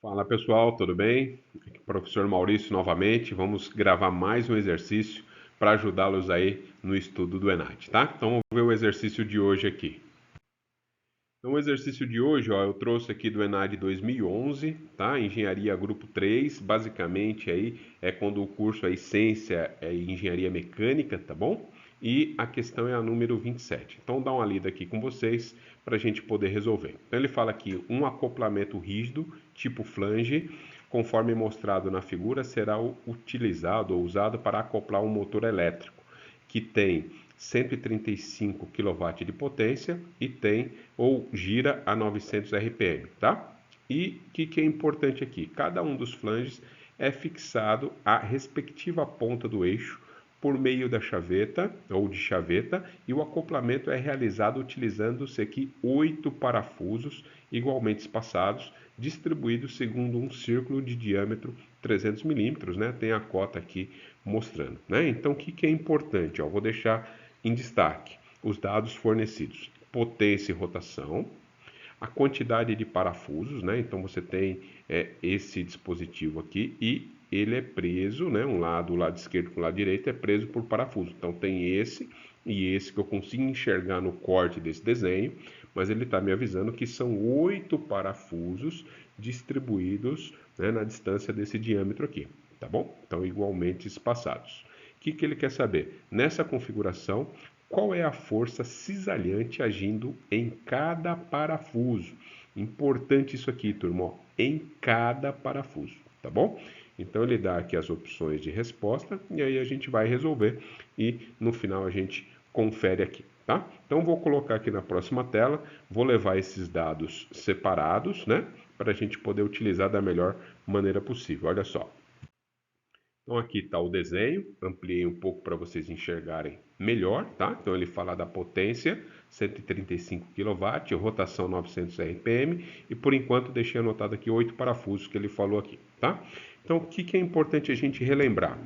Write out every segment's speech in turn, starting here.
Fala pessoal, tudo bem? Aqui é o professor Maurício novamente. Vamos gravar mais um exercício para ajudá-los aí no estudo do ENAD, tá? Então vamos ver o exercício de hoje aqui. Então o exercício de hoje, ó, eu trouxe aqui do ENAD 2011, tá? Engenharia Grupo 3, basicamente aí é quando o curso, a essência é Engenharia Mecânica, tá bom? E a questão é a número 27. Então dá uma lida aqui com vocês para a gente poder resolver. Então ele fala aqui, um acoplamento rígido, tipo flange, conforme mostrado na figura, será utilizado ou usado para acoplar um motor elétrico, que tem 135 kW de potência e tem ou gira a 900 RPM, tá? E o que é importante aqui? Cada um dos flanges é fixado à respectiva ponta do eixo por meio da chaveta ou de chaveta, e o acoplamento é realizado utilizando-se aqui 8 parafusos igualmente espaçados, distribuídos segundo um círculo de diâmetro 300 milímetros, né? Tem a cota aqui mostrando, né? Então o que é importante? Ó, vou deixar em destaque os dados fornecidos: potência e rotação, a quantidade de parafusos, né? Então você tem esse dispositivo aqui e ele é preso, né? O lado esquerdo com o lado direito é preso por parafuso. Então tem esse e esse que eu consigo enxergar no corte desse desenho, mas ele está me avisando que são 8 parafusos distribuídos, né, na distância desse diâmetro aqui, tá bom? Então igualmente espaçados. O que ele quer saber? Nessa configuração, qual é a força cisalhante agindo em cada parafuso? Importante isso aqui, turma, ó, em cada parafuso, tá bom? Então ele dá aqui as opções de resposta e aí a gente vai resolver e no final a gente confere aqui, tá? Então vou colocar aqui na próxima tela, vou levar esses dados separados, né, para a gente poder utilizar da melhor maneira possível. Olha só. Então aqui está o desenho, ampliei um pouco para vocês enxergarem melhor, tá? Então ele fala da potência, 135 kW, rotação 900 RPM e por enquanto deixei anotado aqui 8 parafusos que ele falou aqui, tá? Então o que é importante a gente relembrar?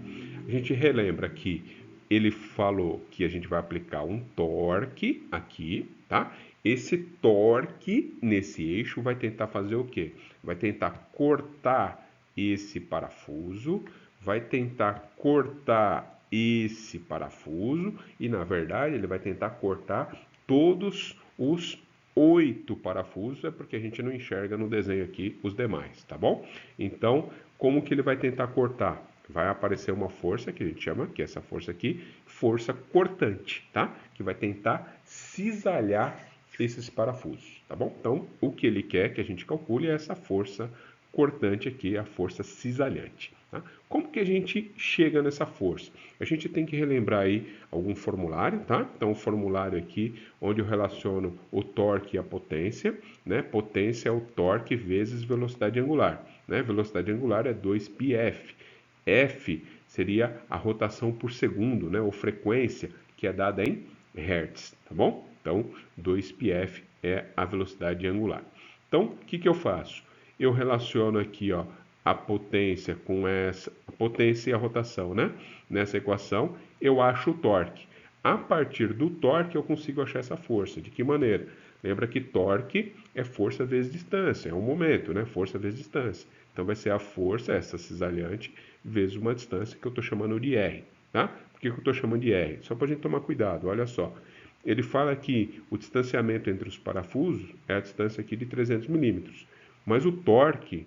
A gente relembra que ele falou que a gente vai aplicar um torque aqui, tá? Esse torque nesse eixo vai tentar fazer o quê? Vai tentar cortar esse parafuso, vai tentar cortar esse parafuso e na verdade ele vai tentar cortar todos os 8 parafusos, é porque a gente não enxerga no desenho aqui os demais, tá bom? Então, como que ele vai tentar cortar? Vai aparecer uma força que a gente chama, que é essa força aqui, força cortante, tá? Que vai tentar cisalhar esses parafusos, tá bom? Então, o que ele quer que a gente calcule é essa força cortante aqui, a força cisalhante. Tá? Como que a gente chega nessa força? A gente tem que relembrar aí algum formulário, tá? Então, o formulário aqui, onde eu relaciono o torque e a potência, né? Potência é o torque vezes velocidade angular, né? Velocidade angular é 2πf. F seria a rotação por segundo, né? Ou frequência, que é dada em hertz, tá bom? Então, 2πf é a velocidade angular. Então, o que eu faço? Eu relaciono aqui, ó, a potência com essa, a potência e a rotação, né? Nessa equação, eu acho o torque. A partir do torque, eu consigo achar essa força. De que maneira? Lembra que torque é força vezes distância, é um momento, né? Força vezes distância. Então vai ser a força, essa cisalhante, vezes uma distância que eu estou chamando de R, tá? Por que eu estou chamando de R? Só para a gente tomar cuidado, olha só. Ele fala que o distanciamento entre os parafusos é a distância aqui de 300 milímetros. Mas o torque,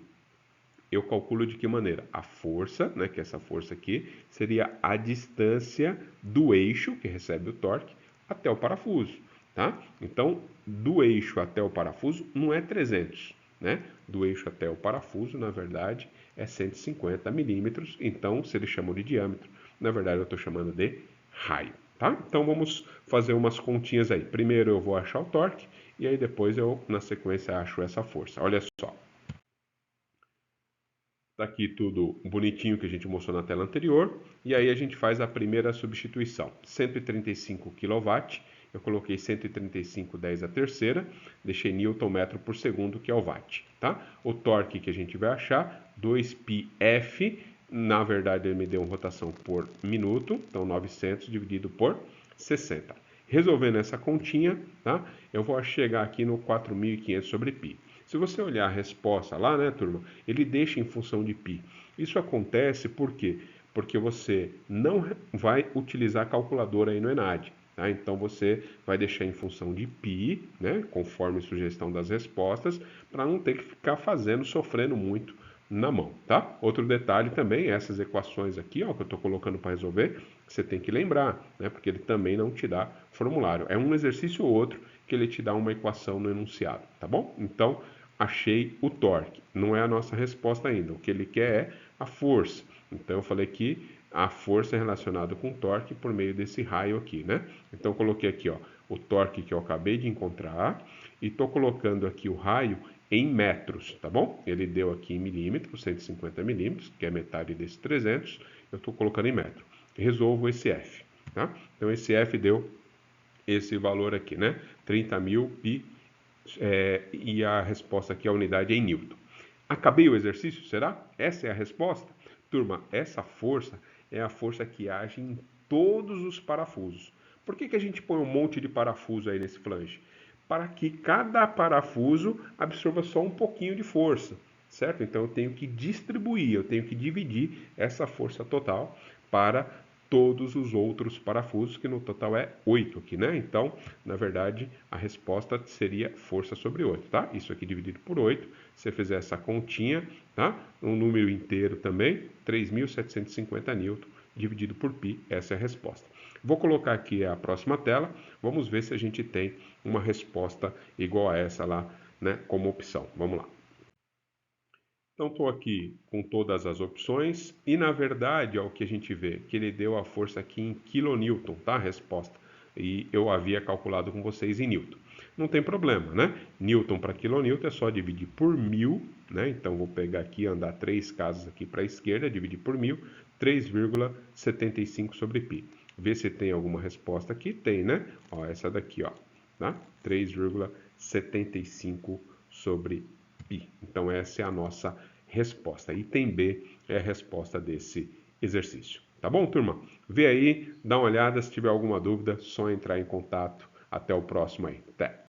eu calculo de que maneira? A força, né, que é essa força aqui, seria a distância do eixo, que recebe o torque, até o parafuso, tá? Então, do eixo até o parafuso não é 300, né? Do eixo até o parafuso, na verdade, é 150 milímetros. Então, se ele chamou de diâmetro, na verdade eu estou chamando de raio, tá? Então, vamos fazer umas continhas aí. Primeiro eu vou achar o torque, e aí depois eu, na sequência, acho essa força. Olha só. Tá aqui tudo bonitinho que a gente mostrou na tela anterior. E aí a gente faz a primeira substituição. 135 kW, eu coloquei 135,10 a terceira, deixei Newton metro por segundo, que é o watt, tá? O torque que a gente vai achar, 2πf, na verdade ele me deu uma rotação por minuto, então 900 dividido por 60. Resolvendo essa continha, tá? Eu vou chegar aqui no 4.500 sobre π. Se você olhar a resposta lá, né, turma, ele deixa em função de π. Isso acontece por quê? Porque você não vai utilizar a calculadora aí no ENAD. Tá? Então você vai deixar em função de π, né, conforme sugestão das respostas, para não ter que ficar sofrendo muito na mão, tá? Outro detalhe também, essas equações aqui, ó, que eu estou colocando para resolver, você tem que lembrar, né? Porque ele também não te dá formulário. É um exercício ou outro que ele te dá uma equação no enunciado, tá bom? Então, achei o torque. Não é a nossa resposta ainda. O que ele quer é a força. Então, eu falei que a força é relacionada com o torque por meio desse raio aqui, né? Então, eu coloquei aqui, ó, o torque que eu acabei de encontrar e estou colocando aqui o raio em metros, tá bom? Ele deu aqui em milímetros, 150 milímetros, que é metade desses 300, eu estou colocando em metro. Resolvo esse F, tá? Então, esse F deu esse valor aqui, né? 30.000 pi, e a resposta aqui, a unidade é em Newton. Acabei o exercício, será? Essa é a resposta? Turma, essa força é a força que age em todos os parafusos. Por que a gente põe um monte de parafuso aí nesse flange? Para que cada parafuso absorva só um pouquinho de força, certo? Então eu tenho que distribuir, eu tenho que dividir essa força total para todos os outros parafusos, que no total é 8 aqui, né? Então, na verdade, a resposta seria força sobre 8, tá? Isso aqui dividido por 8, se você fizer essa continha, tá? Um número inteiro também, 3.750 newton dividido por π, essa é a resposta. Vou colocar aqui a próxima tela, vamos ver se a gente tem uma resposta igual a essa lá, né, como opção. Vamos lá. Então, estou aqui com todas as opções e, na verdade, ó, o que a gente vê, que ele deu a força aqui em kilonewton, tá? A resposta. E eu havia calculado com vocês em newton. Não tem problema, né? Newton para kilonewton é só dividir por 1000, né? Então, vou pegar aqui, andar 3 casas aqui para a esquerda, dividir por 1000, 3,75 sobre π. Vê se tem alguma resposta aqui. Tem, né? Ó, essa daqui, ó, tá? 3,75 sobre π. Então, essa é a nossa resposta. Item B é a resposta desse exercício. Tá bom, turma? Vê aí, dá uma olhada. Se tiver alguma dúvida, só entrar em contato. Até o próximo aí. Até!